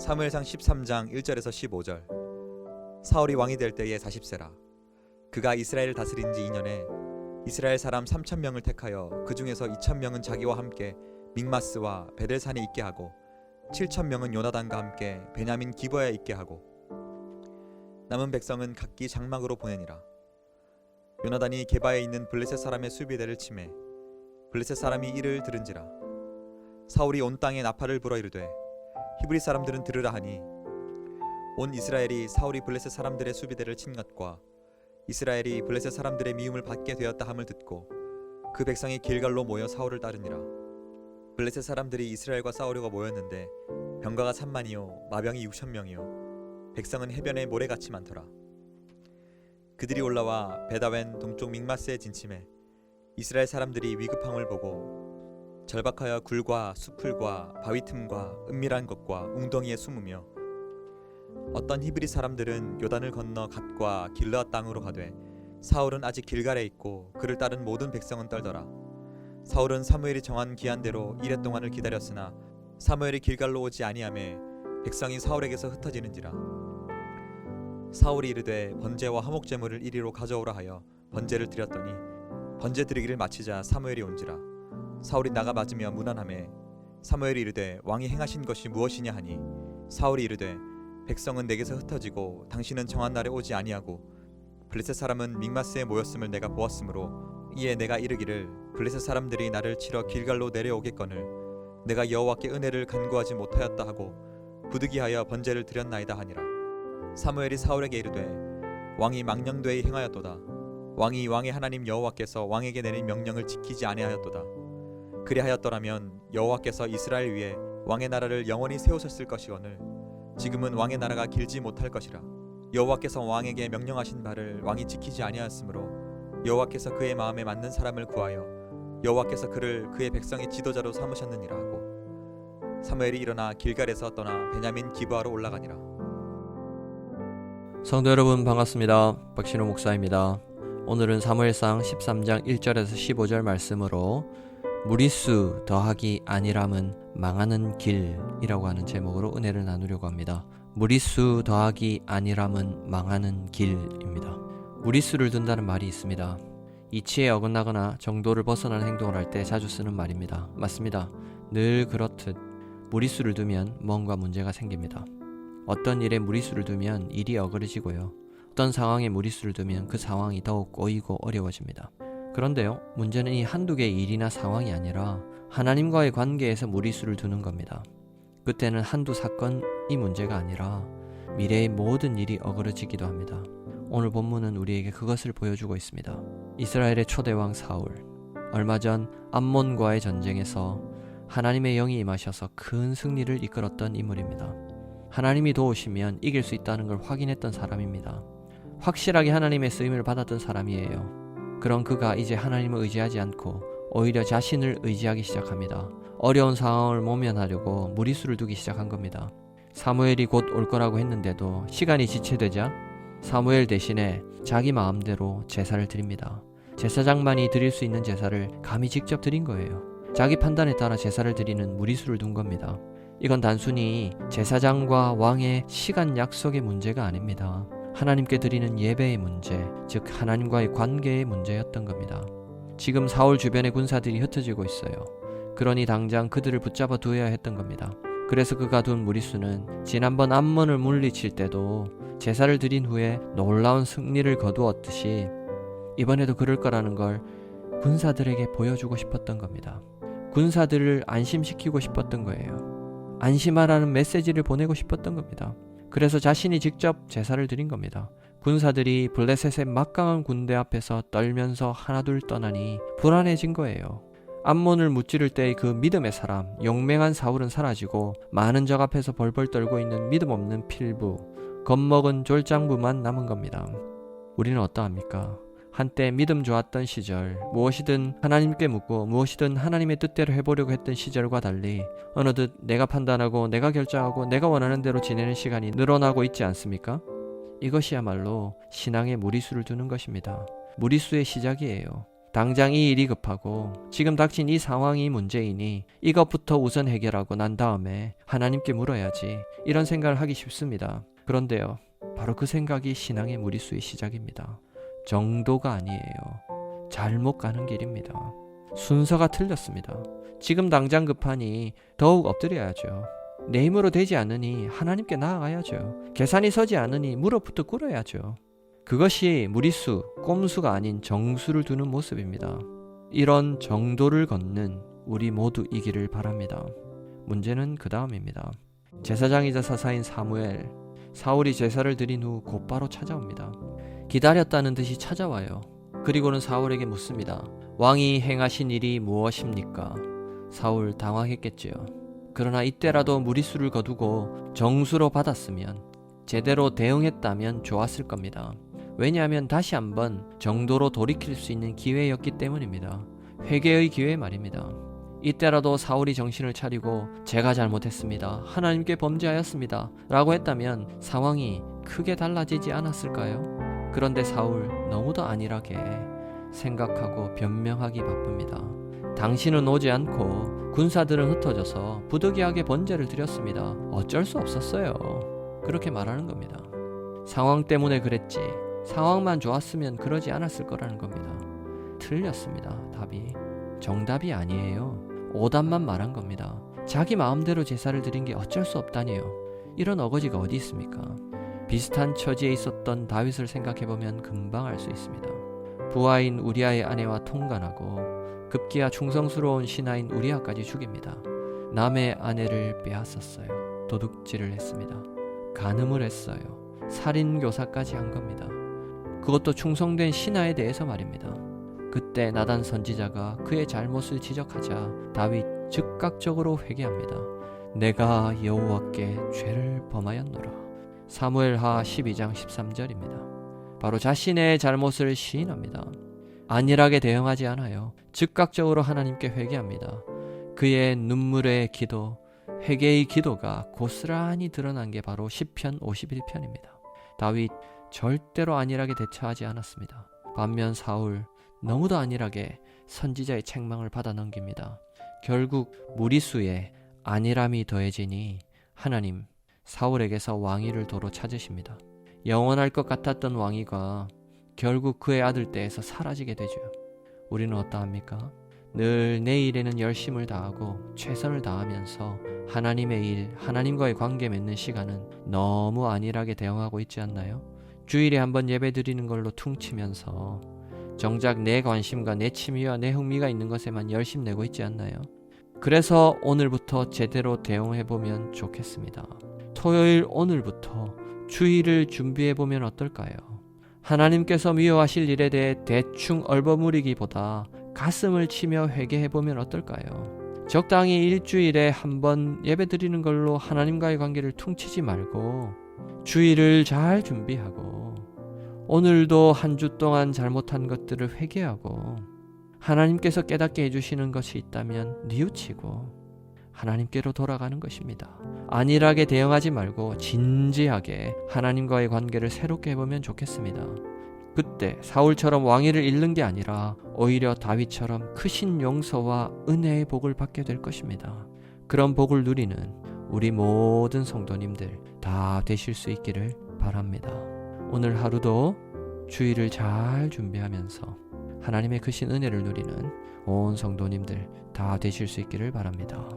사무엘상 13장 1절에서 15절. 사울이 왕이 될 때에 40세라. 그가 이스라엘을 다스린 지 2년에 이스라엘 사람 3,000명을 택하여 그 중에서 2,000명은 자기와 함께 믹마스와 베델산에 있게 하고 7,000명은 요나단과 함께 베냐민 기브아에 있게 하고 남은 백성은 각기 장막으로 보내니라. 요나단이 게바에 있는 블레셋 사람의 수비대를 치매 블레셋 사람이 이를 들은지라. 사울이 온 땅에 나팔을 불어 이르되 히브리 사람들은 들으라 하니 온 이스라엘이 사울이 블레셋 사람들의 수비대를 친 것과 이스라엘이 블레셋 사람들의 미움을 받게 되었다 함을 듣고 그 백성이 길갈로 모여 사울을 따르니라. 블레셋 사람들이 이스라엘과 싸우려고 모였는데 병가가 3만이요 마병이 6,000명이요 백성은 해변에 모래같이 많더라. 그들이 올라와 베다웬 동쪽 믹마스에 진침해 이스라엘 사람들이 위급함을 보고 절박하여 굴과 수풀과 바위 틈과 은밀한 곳과 웅덩이에 숨으며 어떤 히브리 사람들은 요단을 건너 갓과 길르앗 땅으로 가되 사울은 아직 길갈에 있고 그를 따른 모든 백성은 떨더라. 사울은 사무엘이 정한 기한대로 이레 동안을 기다렸으나 사무엘이 길갈로 오지 아니하매 백성이 사울에게서 흩어지는지라. 사울이 이르되 번제와 화목 제물을 이리로 가져오라 하여 번제를 드렸더니 번제 드리기를 마치자 사무엘이 온지라. 사울이 나가 맞으며 문안하매 사무엘이 이르되 왕이 행하신 것이 무엇이냐 하니 사울이 이르되 백성은 내게서 흩어지고 당신은 정한 날에 오지 아니하고 블레셋 사람은 믹마스에 모였음을 내가 보았으므로 이에 내가 이르기를 블레셋 사람들이 나를 치러 길갈로 내려오겠거늘 내가 여호와께 은혜를 간구하지 못하였다 하고 부득이하여 번제를 드렸나이다 하니라. 사무엘이 사울에게 이르되 왕이 망령되이 행하였도다. 왕이 왕의 하나님 여호와께서 왕에게 내린 명령을 지키지 아니하였도다. 그리하였더라면 여호와께서 이스라엘 위에 왕의 나라를 영원히 세우셨을 것이거늘 지금은 왕의 나라가 길지 못할 것이라. 여호와께서 왕에게 명령하신 바를 왕이 지키지 아니하였으므로 여호와께서 그의 마음에 맞는 사람을 구하여 여호와께서 그를 그의 백성의 지도자로 삼으셨느니라 하고 사무엘이 일어나 길갈에서 떠나 베냐민 기브아로 올라가니라. 성도 여러분 반갑습니다. 박신호 목사입니다. 오늘은 사무엘상 13장 1절에서 15절 말씀으로 무리수 더하기 안일함은 망하는 길이라고 하는 제목으로 은혜를 나누려고 합니다. 무리수 더하기 안일함은 망하는 길입니다. 무리수를 둔다는 말이 있습니다. 이치에 어긋나거나 정도를 벗어나는 행동을 할 때 자주 쓰는 말입니다. 맞습니다. 늘 그렇듯 무리수를 두면 뭔가 문제가 생깁니다. 어떤 일에 무리수를 두면 일이 어그러지고요. 어떤 상황에 무리수를 두면 그 상황이 더욱 꼬이고 어려워집니다. 그런데요, 문제는 이 한두 개의 일이나 상황이 아니라 하나님과의 관계에서 무리수를 두는 겁니다. 그때는 한두 사건이 문제가 아니라 미래의 모든 일이 어그러지기도 합니다. 오늘 본문은 우리에게 그것을 보여주고 있습니다. 이스라엘의 초대왕 사울, 얼마 전 암몬과의 전쟁에서 하나님의 영이 임하셔서 큰 승리를 이끌었던 인물입니다. 하나님이 도우시면 이길 수 있다는 걸 확인했던 사람입니다. 확실하게 하나님의 쓰임을 받았던 사람이에요. 그런 그가 이제 하나님을 의지하지 않고 오히려 자신을 의지하기 시작합니다. 어려운 상황을 모면하려고 무리수를 두기 시작한 겁니다. 사무엘이 곧 올 거라고 했는데도 시간이 지체되자 사무엘 대신에 자기 마음대로 제사를 드립니다. 제사장만이 드릴 수 있는 제사를 감히 직접 드린 거예요. 자기 판단에 따라 제사를 드리는 무리수를 둔 겁니다. 이건 단순히 제사장과 왕의 시간 약속의 문제가 아닙니다. 하나님께 드리는 예배의 문제, 즉 하나님과의 관계의 문제였던 겁니다. 지금 사울 주변의 군사들이 흩어지고 있어요. 그러니 당장 그들을 붙잡아 두어야 했던 겁니다. 그래서 그가 둔 무리수는 지난번 암몬을 물리칠 때도 제사를 드린 후에 놀라운 승리를 거두었듯이 이번에도 그럴 거라는 걸 군사들에게 보여주고 싶었던 겁니다. 군사들을 안심시키고 싶었던 거예요. 안심하라는 메시지를 보내고 싶었던 겁니다. 그래서 자신이 직접 제사를 드린 겁니다. 군사들이 블레셋의 막강한 군대 앞에서 떨면서 하나둘 떠나니 불안해진 거예요. 암몬을 무찌를 때의 그 믿음의 사람, 용맹한 사울은 사라지고 많은 적 앞에서 벌벌 떨고 있는 믿음 없는 필부, 겁먹은 졸장부만 남은 겁니다. 우리는 어떠합니까? 한때 믿음 좋았던 시절, 무엇이든 하나님께 묻고 무엇이든 하나님의 뜻대로 해보려고 했던 시절과 달리 어느덧 내가 판단하고 내가 결정하고 내가 원하는 대로 지내는 시간이 늘어나고 있지 않습니까? 이것이야말로 신앙의 무리수를 두는 것입니다. 무리수의 시작이에요. 당장 이 일이 급하고 지금 닥친 이 상황이 문제이니 이것부터 우선 해결하고 난 다음에 하나님께 물어야지, 이런 생각을 하기 쉽습니다. 그런데요, 바로 그 생각이 신앙의 무리수의 시작입니다. 정도가 아니에요. 잘못 가는 길입니다. 순서가 틀렸습니다. 지금 당장 급하니 더욱 엎드려야죠. 내 힘으로 되지 않으니 하나님께 나아가야죠. 계산이 서지 않으니 무릎부터 꿇어야죠. 그것이 무리수, 꼼수가 아닌 정수를 두는 모습입니다. 이런 정도를 걷는 우리 모두이기를 바랍니다. 문제는 그 다음입니다. 제사장이자 사사인 사무엘, 사울이 제사를 드린 후 곧바로 찾아옵니다. 기다렸다는 듯이 찾아와요. 그리고는 사울에게 묻습니다. 왕이 행하신 일이 무엇입니까? 사울 당황했겠지요. 그러나 이때라도 무리수를 거두고 정수로 받았으면, 제대로 대응했다면 좋았을 겁니다. 왜냐하면 다시 한번 정도로 돌이킬 수 있는 기회였기 때문입니다. 회개의 기회 말입니다. 이때라도 사울이 정신을 차리고 제가 잘못했습니다, 하나님께 범죄하였습니다 라고 했다면 상황이 크게 달라지지 않았을까요? 그런데 사울 너무도 안일하게 생각하고 변명하기 바쁩니다. 당신은 오지 않고 군사들은 흩어져서 부득이하게 번제를 드렸습니다. 어쩔 수 없었어요. 그렇게 말하는 겁니다. 상황 때문에 그랬지, 상황만 좋았으면 그러지 않았을 거라는 겁니다. 틀렸습니다. 답이. 정답이 아니에요. 오답만 말한 겁니다. 자기 마음대로 제사를 드린 게 어쩔 수 없다니요. 이런 어거지가 어디 있습니까? 비슷한 처지에 있었던 다윗을 생각해보면 금방 알 수 있습니다. 부하인 우리아의 아내와 통간하고 급기야 충성스러운 신하인 우리아까지 죽입니다. 남의 아내를 빼앗았어요. 도둑질을 했습니다. 간음을 했어요. 살인교사까지 한 겁니다. 그것도 충성된 신하에 대해서 말입니다. 그때 나단 선지자가 그의 잘못을 지적하자 다윗 즉각적으로 회개합니다. 내가 여호와께 죄를 범하였노라. 사무엘하 12장 13절입니다. 바로 자신의 잘못을 시인합니다. 안일하게 대응하지 않아요. 즉각적으로 하나님께 회개합니다. 그의 눈물의 기도, 회개의 기도가 고스란히 드러난 게 바로 시편 51편입니다. 다윗 절대로 안일하게 대처하지 않았습니다. 반면 사울 너무도 안일하게 선지자의 책망을 받아 넘깁니다. 결국 무리수에 안일함이 더해지니 하나님 사울에게서 왕위를 도로 찾으십니다. 영원할 것 같았던 왕위가 결국 그의 아들 때에서 사라지게 되죠. 우리는 어떠합니까? 늘 내 일에는 열심을 다하고 최선을 다하면서 하나님의 일, 하나님과의 관계 맺는 시간은 너무 안일하게 대응하고 있지 않나요? 주일에 한번 예배 드리는 걸로 퉁치면서 정작 내 관심과 내 취미와 내 흥미가 있는 것에만 열심 내고 있지 않나요? 그래서 오늘부터 제대로 대응해보면 좋겠습니다. 토요일 오늘부터 주일을 준비해보면 어떨까요? 하나님께서 미워하실 일에 대해 대충 얼버무리기보다 가슴을 치며 회개해보면 어떨까요? 적당히 일주일에 한번 예배드리는 걸로 하나님과의 관계를 퉁치지 말고 주일을 잘 준비하고 오늘도 한 주 동안 잘못한 것들을 회개하고 하나님께서 깨닫게 해주시는 것이 있다면 뉘우치고 하나님께로 돌아가는 것입니다. 안일하게 대응하지 말고 진지하게 하나님과의 관계를 새롭게 해보면 좋겠습니다. 그때 사울처럼 왕위를 잃는 게 아니라 오히려 다윗처럼 크신 용서와 은혜의 복을 받게 될 것입니다. 그런 복을 누리는 우리 모든 성도님들 다 되실 수 있기를 바랍니다. 오늘 하루도 주일을 잘 준비하면서 하나님의 크신 은혜를 누리는 온 성도님들 다 되실 수 있기를 바랍니다.